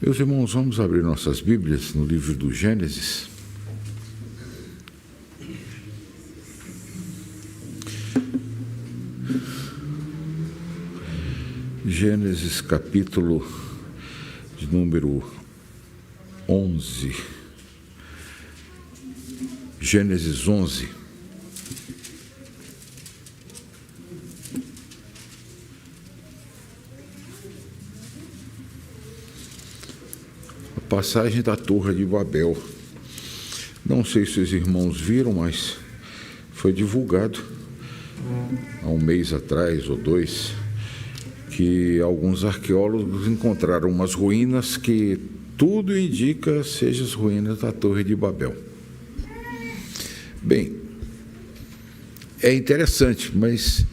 Meus irmãos, vamos abrir nossas Bíblias no livro do Gênesis. Gênesis, capítulo de número 11. Gênesis 11. A passagem da Torre de Babel. Não sei se os irmãos viram, mas foi divulgado há um mês atrás ou dois, que alguns arqueólogos encontraram umas ruínas que tudo indica sejam as ruínas da Torre de Babel. Bem, é interessante, mas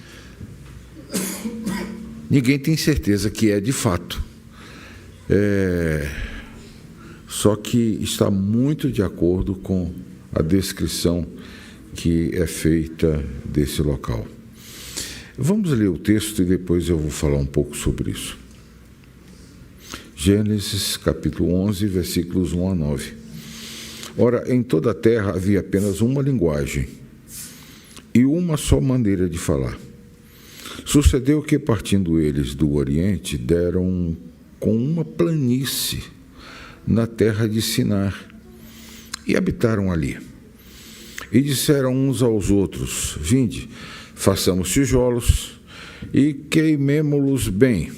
ninguém tem certeza que é de fato. Só que está muito de acordo com a descrição que é feita desse local. Vamos ler o texto e depois eu vou falar um pouco sobre isso. Gênesis, capítulo 11, versículos 1 a 9. Ora, em toda a terra havia apenas uma linguagem e uma só maneira de falar. Sucedeu que, partindo eles do Oriente, deram com uma planície na terra de Sinar e habitaram ali. E disseram uns aos outros: Vinde, façamos tijolos e queimemo-los bem.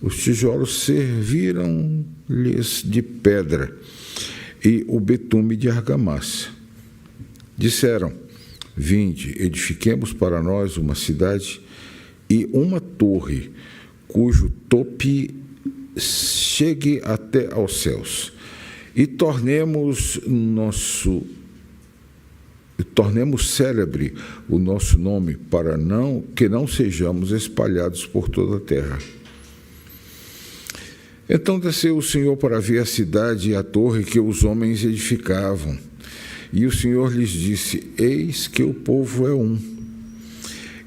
Os tijolos serviram-lhes de pedra e o betume de argamassa. Disseram: Vinde, edifiquemos para nós uma cidade e uma torre, cujo tope chegue até aos céus, e tornemos célebre o nosso nome, para que não sejamos espalhados por toda a terra. Então desceu o Senhor para ver a cidade e a torre que os homens edificavam. E o Senhor lhes disse: Eis que o povo é um,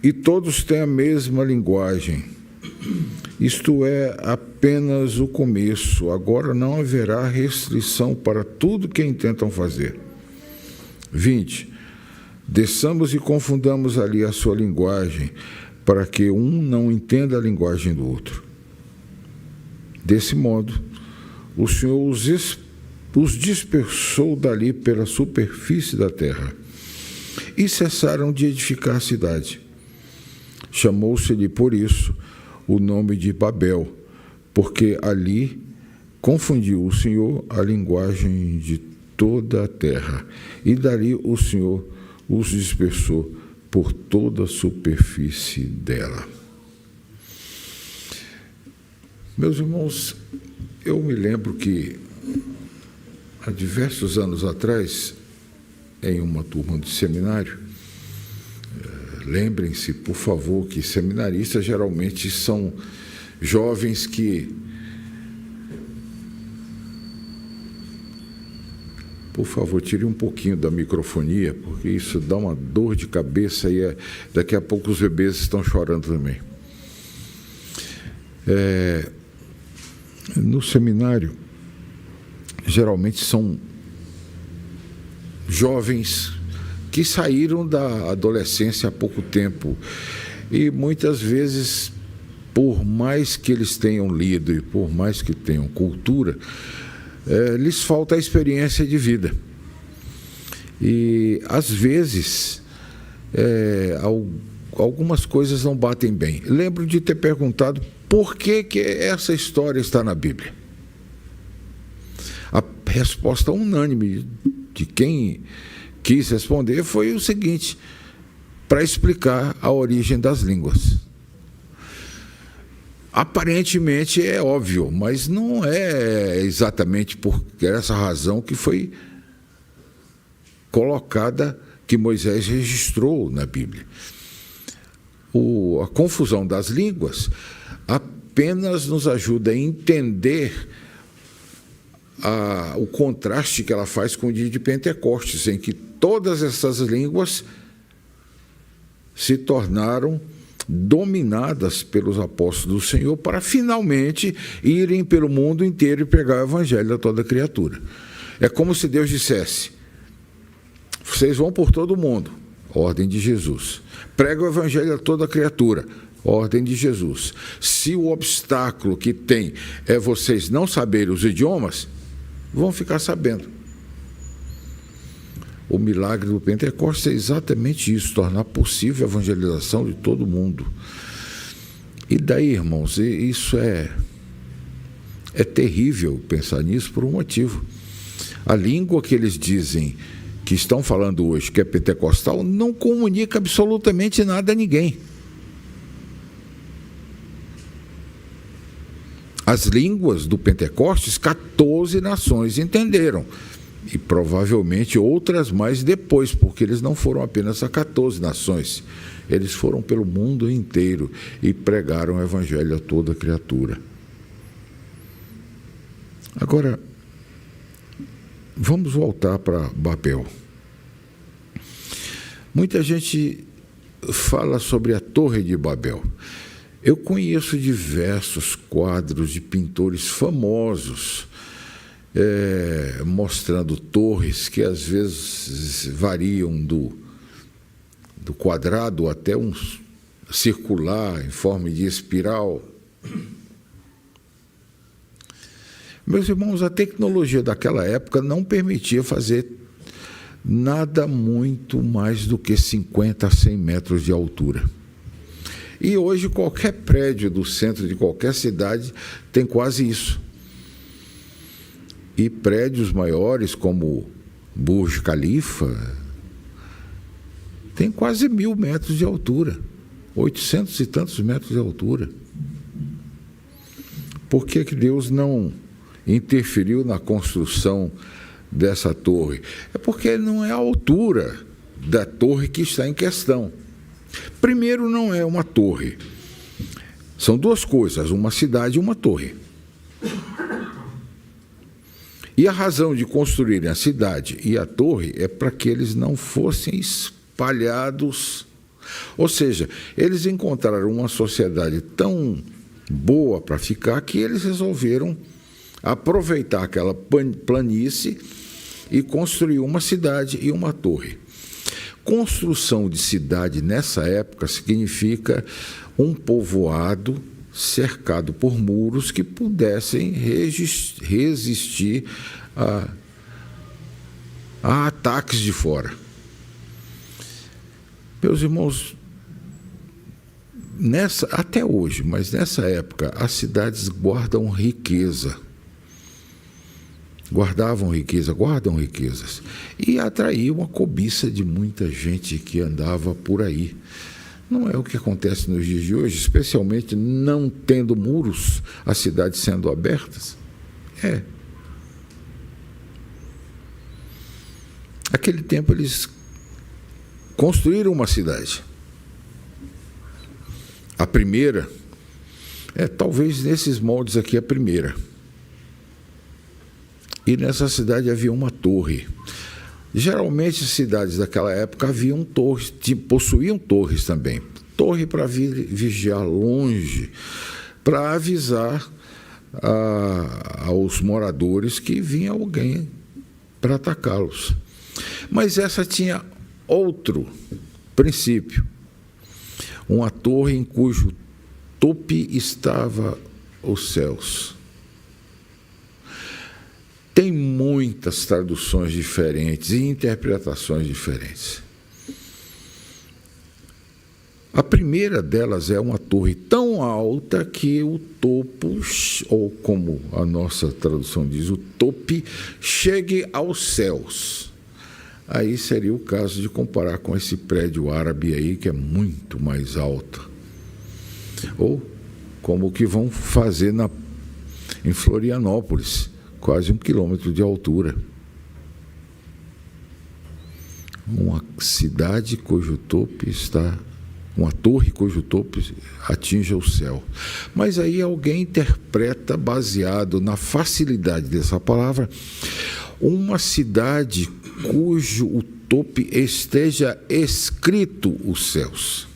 e todos têm a mesma linguagem. Isto é apenas o começo. Agora não haverá restrição para tudo que intentam fazer. Vinde, desçamos e confundamos ali a sua linguagem, para que um não entenda a linguagem do outro. Desse modo, o Senhor os dispersou dali pela superfície da terra, e cessaram de edificar a cidade. Chamou-se-lhe por isso o nome de Babel, porque ali confundiu o Senhor a linguagem de toda a terra, e dali o Senhor os dispersou por toda a superfície dela. Meus irmãos, eu me lembro que há diversos anos atrás, em uma turma de seminário, lembrem-se, por favor, que seminaristas geralmente são jovens que, por favor, tire um pouquinho da microfonia, porque isso dá uma dor de cabeça e daqui a pouco os bebês estão chorando também. No seminário, geralmente são jovens que saíram da adolescência há pouco tempo e muitas vezes, por mais que eles tenham lido e por mais que tenham cultura, lhes falta a experiência de vida. E às vezes algumas coisas não batem bem. Lembro de ter perguntado por que essa história está na Bíblia. A resposta unânime de quem quis responder foi o seguinte: para explicar a origem das línguas. Aparentemente é óbvio, mas não é exatamente por essa razão que foi colocada, que Moisés registrou na Bíblia. A confusão das línguas apenas nos ajuda a entender o contraste que ela faz com o dia de Pentecostes, em que todas essas línguas se tornaram dominadas pelos apóstolos do Senhor para finalmente irem pelo mundo inteiro e pregar o evangelho a toda criatura. É como se Deus dissesse: vocês vão por todo mundo, ordem de Jesus. Prega o evangelho a toda criatura, ordem de Jesus. Se o obstáculo que tem é vocês não saberem os idiomas, vão ficar sabendo. O milagre do Pentecostes é exatamente isso, tornar possível a evangelização de todo mundo. E daí, irmãos, isso é terrível pensar nisso por um motivo. A língua que eles dizem que estão falando hoje, que é pentecostal, não comunica absolutamente nada a ninguém. As línguas do Pentecostes, 14 nações entenderam. E provavelmente outras mais depois, porque eles não foram apenas a 14 nações. Eles foram pelo mundo inteiro e pregaram o evangelho a toda criatura. Agora, vamos voltar para Babel. Muita gente fala sobre a Torre de Babel. Eu conheço diversos quadros de pintores famosos, mostrando torres que às vezes variam do quadrado até um circular em forma de espiral. Meus irmãos, a tecnologia daquela época não permitia fazer nada muito mais do que 50 a 100 metros de altura. E hoje qualquer prédio do centro de qualquer cidade tem quase isso. E prédios maiores como Burj Khalifa tem quase 1.000 metros de altura, 800 e tantos metros de altura. Por que Deus não interferiu na construção dessa torre? É porque não é a altura da torre que está em questão. Primeiro, não é uma torre. São duas coisas, uma cidade e uma torre. E a razão de construírem a cidade e a torre é para que eles não fossem espalhados. Ou seja, eles encontraram uma sociedade tão boa para ficar que eles resolveram aproveitar aquela planície e construir uma cidade e uma torre. Construção de cidade nessa época significa um povoado cercado por muros que pudessem resistir a ataques de fora. Meus irmãos, até hoje, mas nessa época, as cidades guardam riqueza. Guardavam riqueza, guardam riquezas. E atraíam a cobiça de muita gente que andava por aí. Não é o que acontece nos dias de hoje, especialmente não tendo muros, as cidades sendo abertas. Naquele tempo eles construíram uma cidade. A primeira, talvez nesses moldes aqui a primeira. E nessa cidade havia uma torre. Geralmente, as cidades daquela época haviam torres, possuíam torres também. Torre para vigiar longe, para avisar aos moradores que vinha alguém para atacá-los. Mas essa tinha outro princípio. Uma torre em cujo tope estava os céus. Tem muitas traduções diferentes e interpretações diferentes. A primeira delas é uma torre tão alta que o topo, ou como a nossa tradução diz, o tope, chegue aos céus. Aí seria o caso de comparar com esse prédio árabe aí, que é muito mais alto. Ou como o que vão fazer em Florianópolis, quase 1 quilômetro de altura. Uma cidade cujo topo está... Uma torre cujo topo atinja o céu. Mas aí alguém interpreta, baseado na facilidade dessa palavra, uma cidade cujo o topo esteja escrito os céus.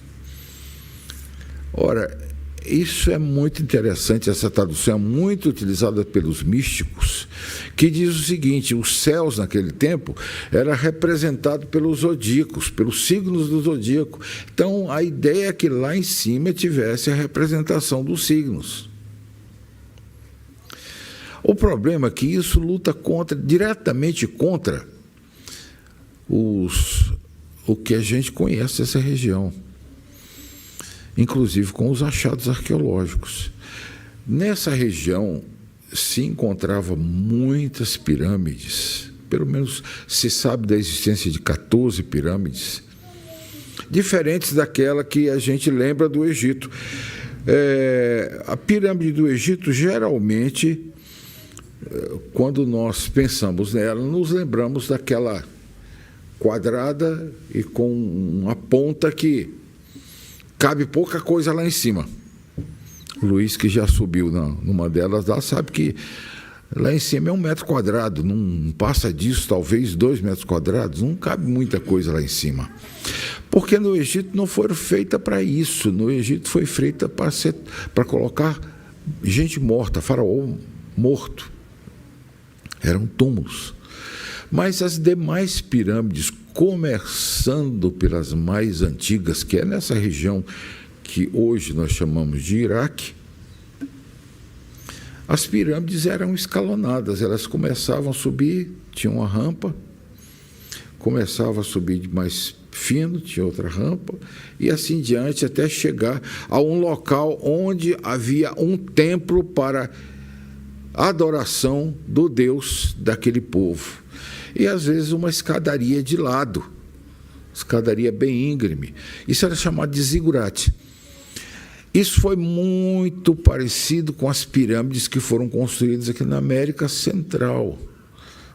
Ora, isso é muito interessante, essa tradução é muito utilizada pelos místicos, que diz o seguinte: os céus naquele tempo era representado pelos zodíacos, pelos signos do zodíaco. Então, a ideia é que lá em cima tivesse a representação dos signos. O problema é que isso luta diretamente contra o que a gente conhece dessa região, inclusive com os achados arqueológicos. Nessa região se encontravam muitas pirâmides, pelo menos se sabe da existência de 14 pirâmides, diferentes daquela que a gente lembra do Egito. A pirâmide do Egito, geralmente, quando nós pensamos nela, nos lembramos daquela quadrada e com uma ponta que cabe pouca coisa lá em cima. O Luiz, que já subiu numa delas lá, sabe que lá em cima é 1 metro quadrado, não passa disso, talvez 2 metros quadrados, não cabe muita coisa lá em cima. Porque no Egito não foi feita para isso, no Egito foi feita para colocar gente morta, faraó morto. Eram túmulos. Mas as demais pirâmides, começando pelas mais antigas, que é nessa região que hoje nós chamamos de Iraque, as pirâmides eram escalonadas, elas começavam a subir, tinha uma rampa, começava a subir de mais fino, tinha outra rampa, e assim diante, até chegar a um local onde havia um templo para adoração do Deus daquele povo. E às vezes uma escadaria de lado, escadaria bem íngreme. Isso era chamado de zigurate. Isso foi muito parecido com as pirâmides que foram construídas aqui na América Central.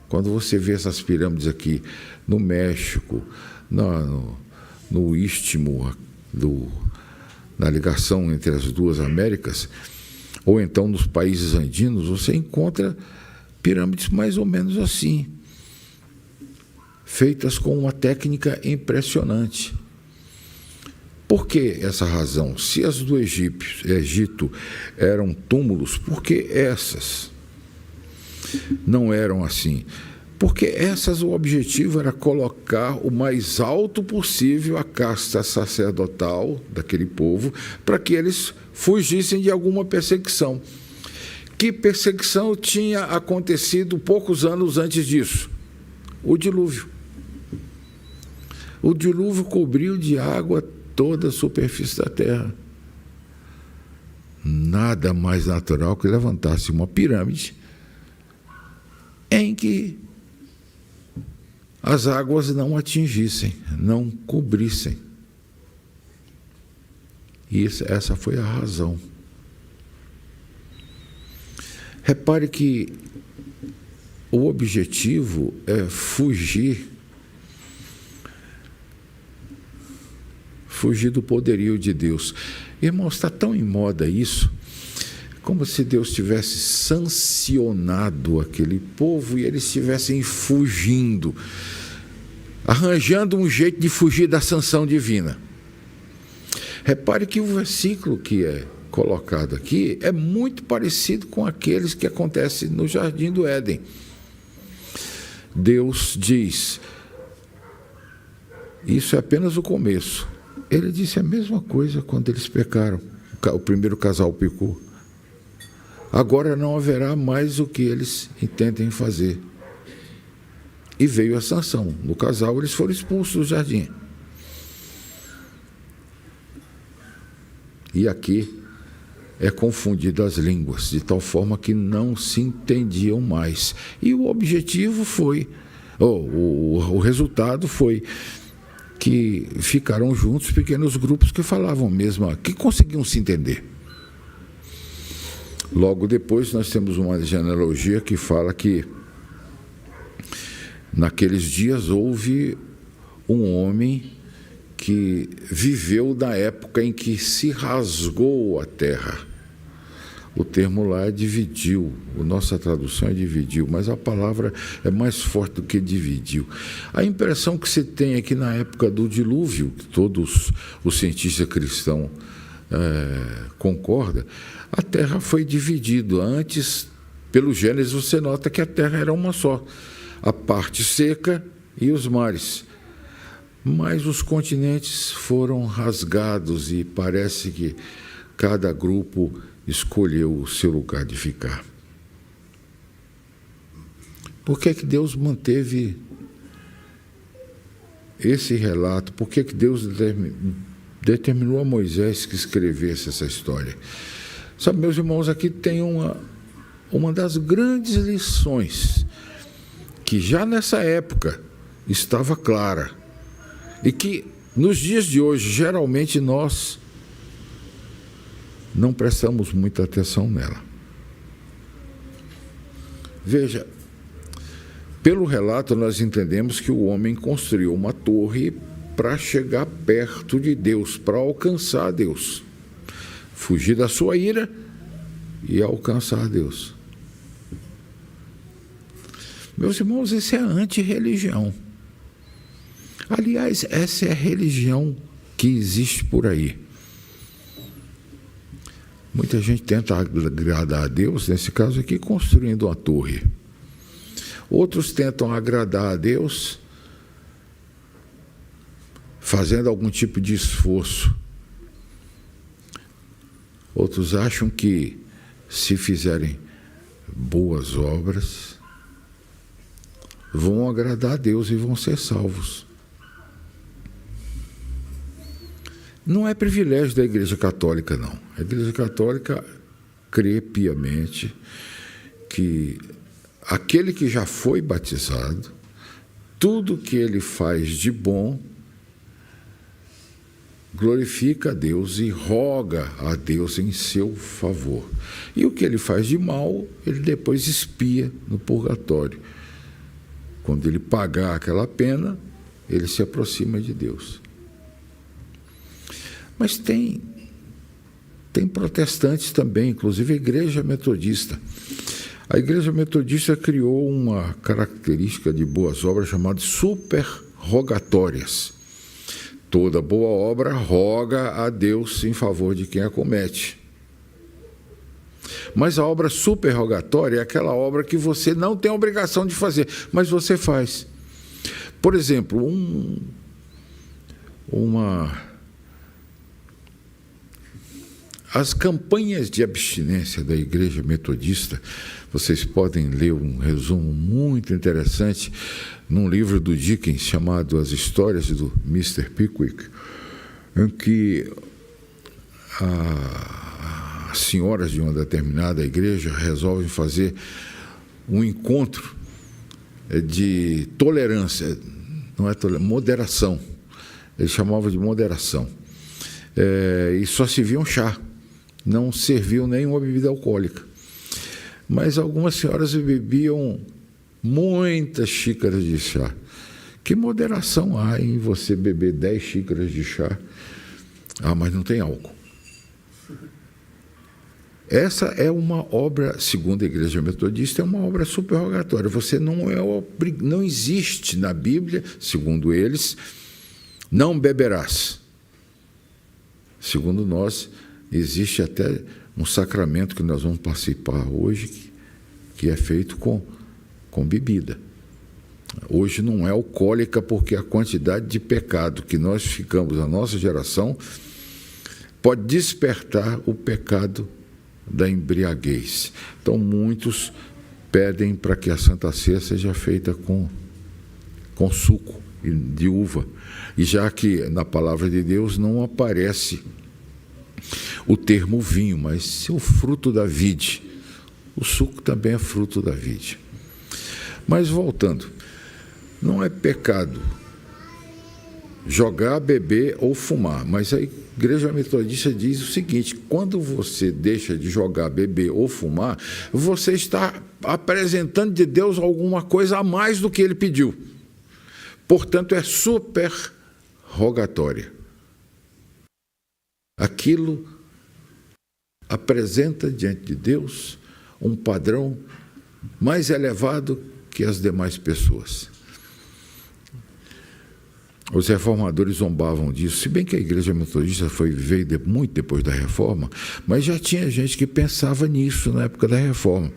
Quando você vê essas pirâmides aqui no México, no istmo, na ligação entre as duas Américas, ou então nos países andinos, você encontra pirâmides mais ou menos assim, feitas com uma técnica impressionante. Por que essa razão? Se as do Egito eram túmulos, por que essas não eram assim? Porque essas, o objetivo era colocar o mais alto possível a casta sacerdotal daquele povo, para que eles fugissem de alguma perseguição. Que perseguição tinha acontecido poucos anos antes disso? O dilúvio. O dilúvio cobriu de água toda a superfície da terra. Nada mais natural que levantasse uma pirâmide em que as águas não atingissem, não cobrissem. E essa foi a razão. Repare que o objetivo é fugir do poderio de Deus. Irmãos, está tão em moda isso, como se Deus tivesse sancionado aquele povo e eles estivessem fugindo, arranjando um jeito de fugir da sanção divina. Repare que o versículo que é colocado aqui é muito parecido com aqueles que acontecem no Jardim do Éden. Deus diz, isso é apenas o começo. Ele disse a mesma coisa quando eles pecaram, o primeiro casal pecou. Agora não haverá mais o que eles intentem fazer. E veio a sanção. No casal, eles foram expulsos do jardim. E aqui é confundido as línguas, de tal forma que não se entendiam mais. E o objetivo foi, o resultado foi que ficaram juntos pequenos grupos que falavam mesmo, que conseguiam se entender. Logo depois nós temos uma genealogia que fala que naqueles dias houve um homem que viveu na época em que se rasgou a terra. O termo lá é dividiu, a nossa tradução é dividiu, mas a palavra é mais forte do que dividiu. A impressão que se tem é que na época do dilúvio, que todos os cientistas cristãos concorda, a terra foi dividida. Antes, pelo Gênesis, você nota que a terra era uma só, a parte seca e os mares. Mas os continentes foram rasgados e parece que cada grupo escolheu o seu lugar de ficar. Por que Deus manteve esse relato? Por que Deus determinou a Moisés que escrevesse essa história? Sabe, meus irmãos, aqui tem uma das grandes lições que já nessa época estava clara e que nos dias de hoje geralmente nós não prestamos muita atenção nela. Veja, pelo relato nós entendemos que o homem construiu uma torre para chegar perto de Deus, para alcançar Deus, fugir da sua ira e alcançar Deus. Meus irmãos, isso é antirreligião. Aliás, essa é a religião que existe por aí. Muita gente tenta agradar a Deus, nesse caso aqui, construindo uma torre. Outros tentam agradar a Deus fazendo algum tipo de esforço. Outros acham que se fizerem boas obras, vão agradar a Deus e vão ser salvos. Não é privilégio da Igreja Católica, não. A Igreja Católica crê piamente que aquele que já foi batizado, tudo que ele faz de bom, glorifica a Deus e roga a Deus em seu favor. E o que ele faz de mal, ele depois expia no purgatório. Quando ele pagar aquela pena, ele se aproxima de Deus. Mas tem protestantes também, inclusive a Igreja Metodista. A Igreja Metodista criou uma característica de boas obras chamada superrogatórias. Toda boa obra roga a Deus em favor de quem a comete. Mas a obra superrogatória é aquela obra que você não tem a obrigação de fazer, mas você faz. Por exemplo, as campanhas de abstinência da Igreja Metodista, vocês podem ler um resumo muito interessante num livro do Dickens chamado As Histórias do Mr. Pickwick, em que as senhoras de uma determinada igreja resolvem fazer um encontro de tolerância, não é tolerância, moderação. Eles chamavam de moderação. E só serviam chá, não serviam nenhuma bebida alcoólica. Mas algumas senhoras bebiam muitas xícaras de chá. Que moderação há em você beber 10 xícaras de chá? Mas não tem álcool. Essa é uma obra, segundo a Igreja Metodista, é uma obra superrogatória. Você não existe na Bíblia, segundo eles, não beberás. Segundo nós, existe até um sacramento que nós vamos participar hoje, que é feito com bebida. Hoje não é alcoólica, porque a quantidade de pecado que nós ficamos, a nossa geração, pode despertar o pecado da embriaguez. Então, muitos pedem para que a Santa Ceia seja feita com suco de uva. E já que na palavra de Deus não aparece o termo vinho, mas o fruto da vide. O suco também é fruto da vide. Mas voltando, não é pecado jogar, beber ou fumar, mas a Igreja Metodista diz o seguinte: quando você deixa de jogar, beber ou fumar, você está apresentando de Deus alguma coisa a mais do que Ele pediu. Portanto, é superrogatória. Aquilo apresenta diante de Deus um padrão mais elevado que as demais pessoas. Os reformadores zombavam disso, se bem que a igreja metodista veio muito depois da reforma, mas já tinha gente que pensava nisso na época da reforma.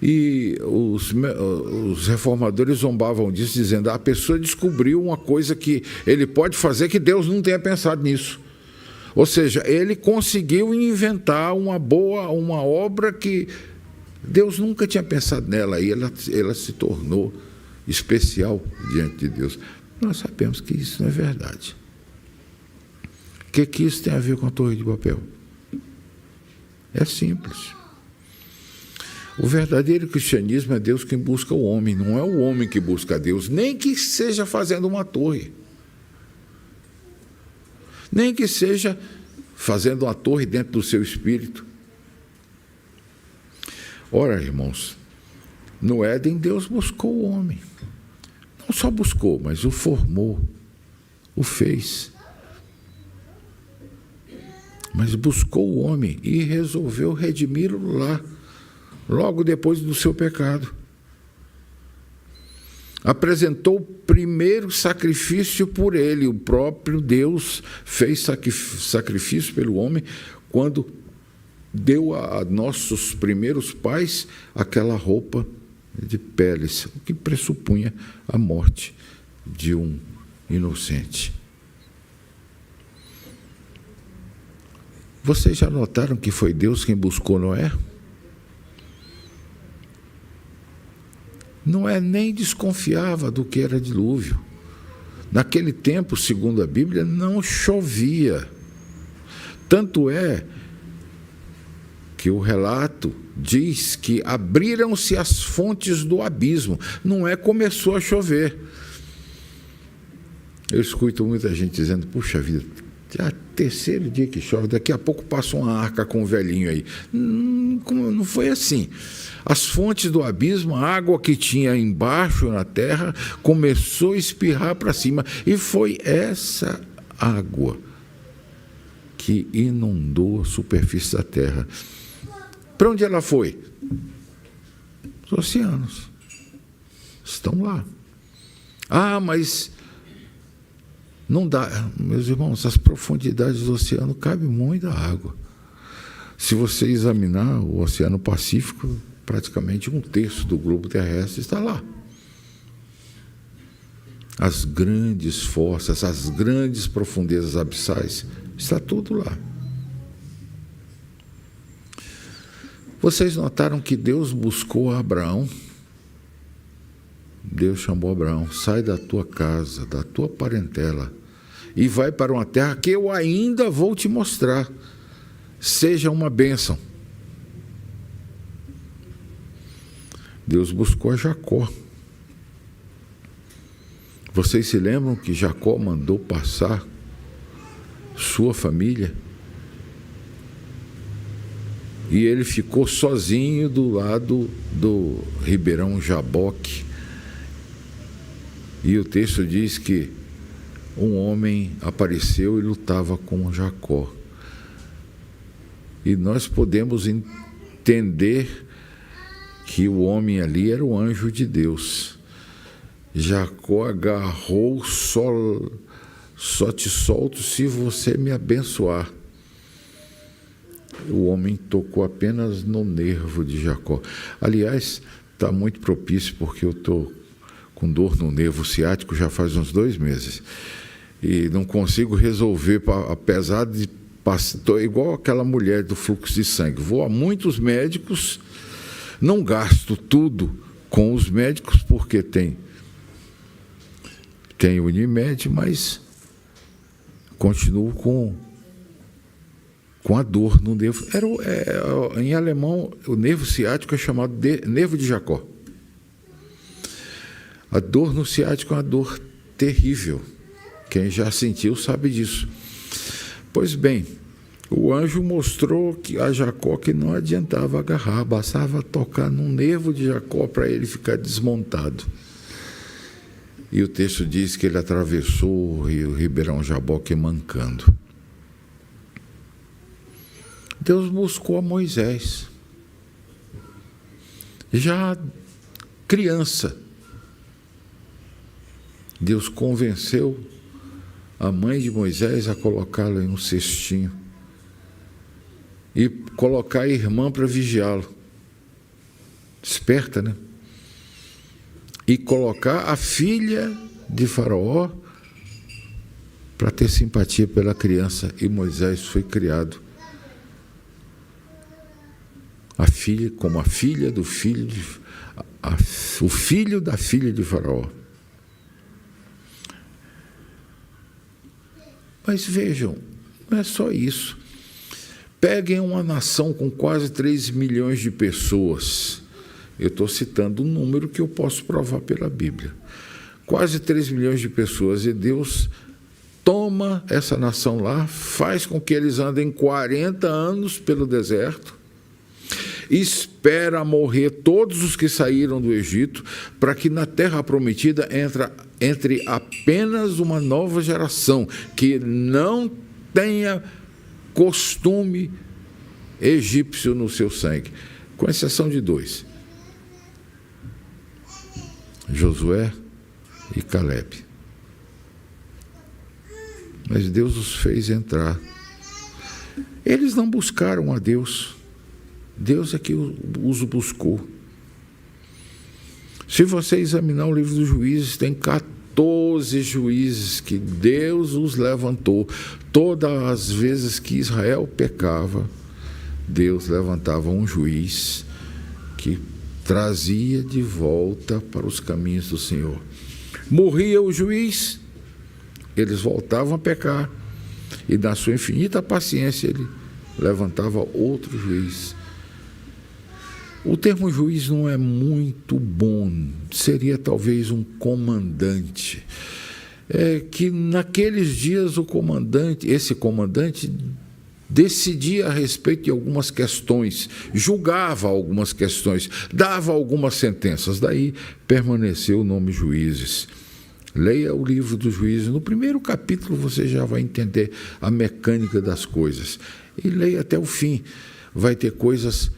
E os reformadores zombavam disso, dizendo: a pessoa descobriu uma coisa que ele pode fazer que Deus não tenha pensado nisso. Ou seja, ele conseguiu inventar uma obra que Deus nunca tinha pensado nela, e ela se tornou especial diante de Deus. Nós sabemos que isso não é verdade. O que isso tem a ver com a Torre de Babel? É simples. O verdadeiro cristianismo é Deus quem busca o homem, não é o homem que busca a Deus, nem que seja fazendo uma torre. Nem que seja fazendo uma torre dentro do seu espírito. Ora, irmãos, no Éden Deus buscou o homem. Não só buscou, mas o formou, o fez. Mas buscou o homem e resolveu redimi-lo lá, logo depois do seu pecado. Apresentou o primeiro sacrifício por ele. O próprio Deus fez sacrifício pelo homem quando deu a nossos primeiros pais aquela roupa de peles, o que pressupunha a morte de um inocente. Vocês já notaram que foi Deus quem buscou Noé? Noé nem desconfiava do que era dilúvio. Naquele tempo, segundo a Bíblia, não chovia. Tanto é que o relato diz que abriram-se as fontes do abismo. Noé começou a chover. Eu escuto muita gente dizendo: puxa vida, já terceiro dia que chove, daqui a pouco passa uma arca com um velhinho aí. Não foi assim. As fontes do abismo, a água que tinha embaixo na terra, começou a espirrar para cima. E foi essa água que inundou a superfície da terra. Para onde ela foi? Os oceanos. Estão lá. Ah, mas não dá. Meus irmãos, as profundidades do oceano cabe muita água. Se você examinar o Oceano Pacífico, praticamente 1/3 do globo terrestre está lá. As grandes forças, as grandes profundezas abissais, está tudo lá. Vocês notaram que Deus buscou Abraão? Deus chamou Abraão: sai da tua casa, da tua parentela, e vai para uma terra que eu ainda vou te mostrar. Seja uma bênção. Deus buscou a Jacó. Vocês se lembram que Jacó mandou passar sua família? E ele ficou sozinho do lado do ribeirão Jaboque. E o texto diz que um homem apareceu e lutava com Jacó. E nós podemos entender que o homem ali era o anjo de Deus. Jacó agarrou: só te solto se você me abençoar. O homem tocou apenas no nervo de Jacó. Aliás, está muito propício, porque eu estou com dor no nervo ciático já faz uns 2 meses. E não consigo resolver, apesar de... Estou igual aquela mulher do fluxo de sangue. Vou a muitos médicos, não gasto tudo com os médicos, porque tem Unimed, mas continuo com a dor no nervo. Em alemão, o nervo ciático é chamado de nervo de Jacó. A dor no ciático é uma dor terrível. Quem já sentiu sabe disso. Pois bem, o anjo mostrou a Jacó que não adiantava agarrar, bastava tocar no nervo de Jacó para ele ficar desmontado. E o texto diz que ele atravessou o ribeirão Jaboque mancando. Deus buscou a Moisés, já criança, Deus convenceu a mãe de Moisés a colocá-lo em um cestinho e colocar a irmã para vigiá-lo. Esperta, né? E colocar a filha de Faraó para ter simpatia pela criança. E Moisés foi criado como a filha do filho o filho da filha de Faraó. Mas vejam, não é só isso. Peguem uma nação com quase 3 milhões de pessoas. Eu estou citando um número que eu posso provar pela Bíblia. Quase 3 milhões de pessoas, e Deus toma essa nação lá, faz com que eles andem 40 anos pelo deserto, espera morrer todos os que saíram do Egito, para que na terra prometida entre apenas uma nova geração, que não tenha costume egípcio no seu sangue, com exceção de 2. Josué e Caleb. Mas Deus os fez entrar. Eles não buscaram a Deus. Deus é que os buscou. Se você examinar o livro dos Juízes, tem 14 juízes que Deus os levantou. Todas as vezes que Israel pecava, Deus levantava um juiz que trazia de volta para os caminhos do Senhor. Morria o juiz, eles voltavam a pecar, e na sua infinita paciência ele levantava outro juiz. O termo juiz não é muito bom, seria talvez um comandante. Que naqueles dias esse comandante decidia a respeito de algumas questões, julgava algumas questões, dava algumas sentenças. Daí permaneceu o nome Juízes. Leia o livro dos Juízes. No primeiro capítulo você já vai entender a mecânica das coisas. E leia até o fim. Vai ter coisas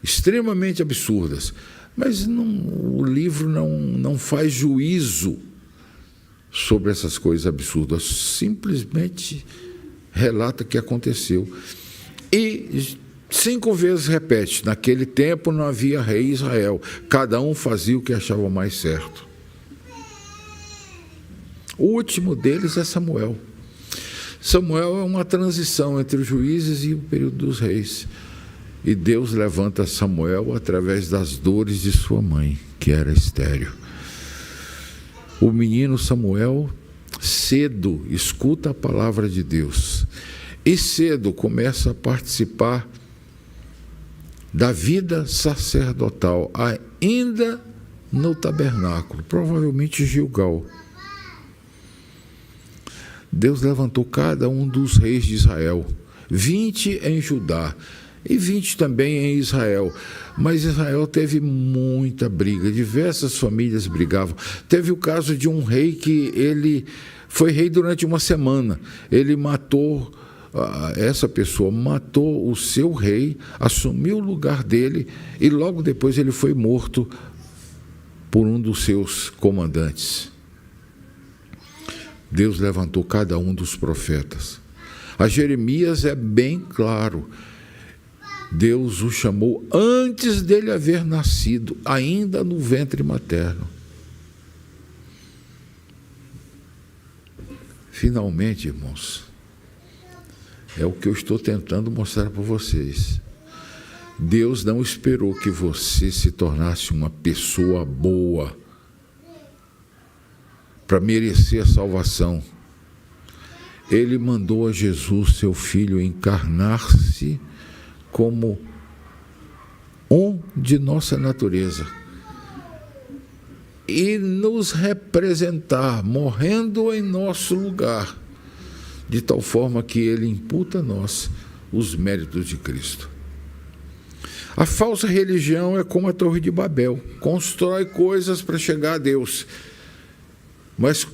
extremamente absurdas. Mas o livro não faz juízo sobre essas coisas absurdas. Simplesmente relata o que aconteceu. E 5 vezes repete: naquele tempo não havia rei em Israel, cada um fazia o que achava mais certo. O último deles é Samuel. Samuel é uma transição entre os juízes e o período dos reis. E Deus levanta Samuel através das dores de sua mãe, que era estéril. O menino Samuel cedo escuta a palavra de Deus e cedo começa a participar da vida sacerdotal, ainda no tabernáculo, provavelmente Gilgal. Deus levantou cada um dos reis de Israel, 20 em Judá e 20 também em Israel. Mas Israel teve muita briga, diversas famílias brigavam. Teve o caso de um rei que ele foi rei durante uma semana. Ele matou, essa pessoa matou o seu rei, assumiu o lugar dele e logo depois ele foi morto por um dos seus comandantes. Deus levantou cada um dos profetas. A Jeremias é bem claro. Deus o chamou antes dele haver nascido, ainda no ventre materno. Finalmente, irmãos, é o que eu estou tentando mostrar para vocês. Deus não esperou que você se tornasse uma pessoa boa para merecer a salvação. Ele mandou a Jesus, seu Filho, encarnar-se como um de nossa natureza e nos representar, morrendo em nosso lugar, de tal forma que ele imputa a nós os méritos de Cristo. A falsa religião é como a Torre de Babel, constrói coisas para chegar a Deus, mas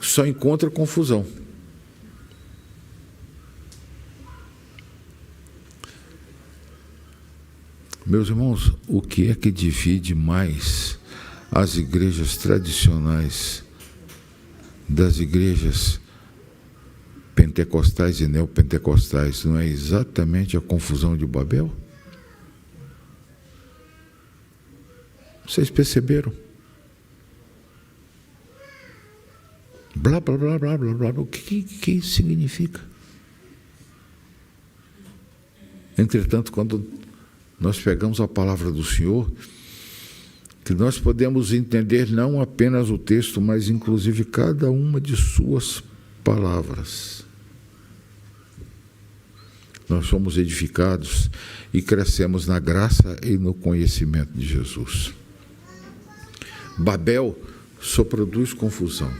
só encontra confusão. Meus irmãos, o que é que divide mais as igrejas tradicionais das igrejas pentecostais e neopentecostais não é exatamente a confusão de Babel? Vocês perceberam? Blá, blá, blá, blá, blá, blá. O que isso significa? Entretanto, quando nós pegamos a palavra do Senhor, que nós podemos entender não apenas o texto, mas inclusive cada uma de suas palavras. Nós somos edificados e crescemos na graça e no conhecimento de Jesus. Babel só produz confusão.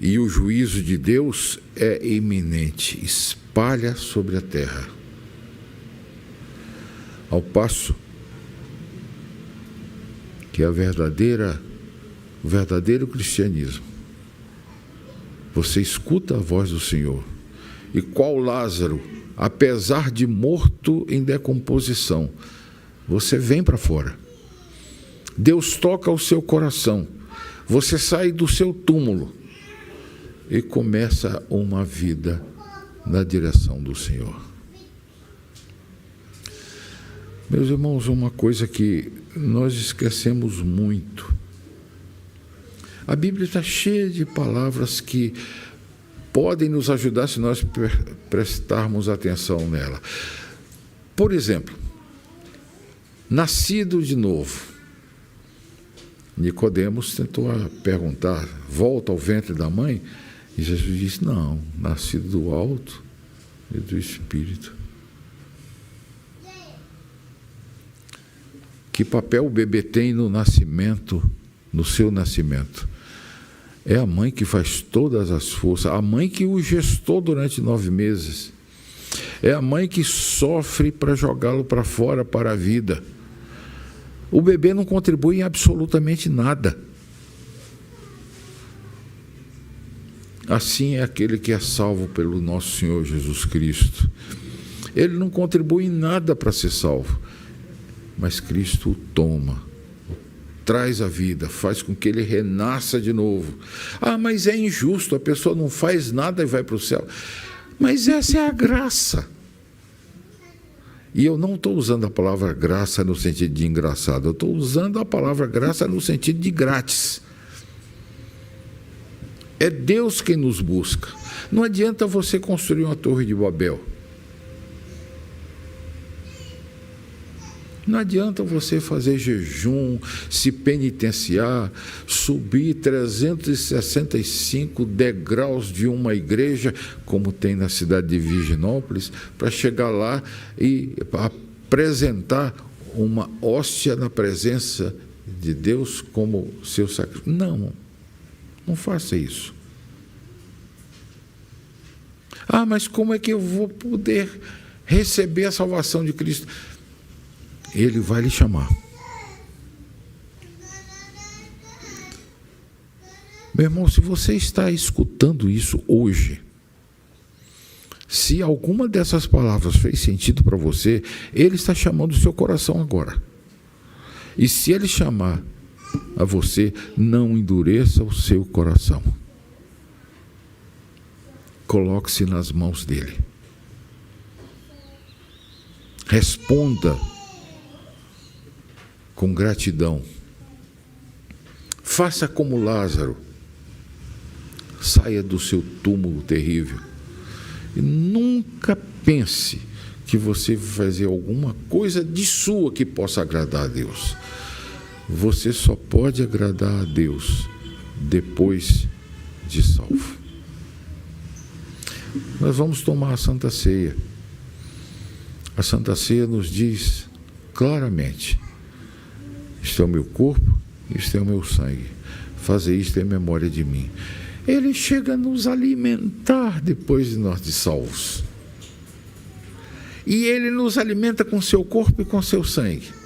E o juízo de Deus é iminente, espalha sobre a terra. Ao passo que o verdadeiro cristianismo, você escuta a voz do Senhor, e qual Lázaro, apesar de morto em decomposição, você vem para fora. Deus toca o seu coração, você sai do seu túmulo e começa uma vida na direção do Senhor. Meus irmãos, uma coisa que nós esquecemos muito. A Bíblia está cheia de palavras que podem nos ajudar se nós prestarmos atenção nela. Por exemplo, nascido de novo. Nicodemos tentou perguntar, volta ao ventre da mãe? E Jesus disse, não, nascido do alto e do Espírito. Que papel o bebê tem no nascimento, no seu nascimento? É a mãe que faz todas as forças, a mãe que o gestou durante 9 meses. É a mãe que sofre para jogá-lo para fora, para a vida. O bebê não contribui em absolutamente nada. Assim é aquele que é salvo pelo nosso Senhor Jesus Cristo. Ele não contribui em nada para ser salvo, mas Cristo o toma, traz a vida, faz com que ele renasça de novo. Ah, mas é injusto, a pessoa não faz nada e vai para o céu. Mas essa é a graça. E eu não estou usando a palavra graça no sentido de engraçado, eu estou usando a palavra graça no sentido de grátis. É Deus quem nos busca. Não adianta você construir uma torre de Babel. Não adianta você fazer jejum, se penitenciar, subir 365 degraus de uma igreja, como tem na cidade de Virginópolis, para chegar lá e apresentar uma hóstia na presença de Deus como seu sacrifício. Não faça isso. Ah, mas como é que eu vou poder receber a salvação de Cristo? Ele vai lhe chamar. Meu irmão, se você está escutando isso hoje, se alguma dessas palavras fez sentido para você, Ele está chamando o seu coração agora. E se Ele chamar a você, não endureça o seu coração. Coloque-se nas mãos dEle. Responda com gratidão. Faça como Lázaro. Saia do seu túmulo terrível. E nunca pense que você vai fazer alguma coisa de sua que possa agradar a Deus. Você só pode agradar a Deus depois de salvo. Nós vamos tomar a Santa Ceia. A Santa Ceia nos diz claramente: isto é o meu corpo, isto é o meu sangue. Fazer isto em memória de mim. Ele chega a nos alimentar depois de nós de salvos. E Ele nos alimenta com seu corpo e com seu sangue.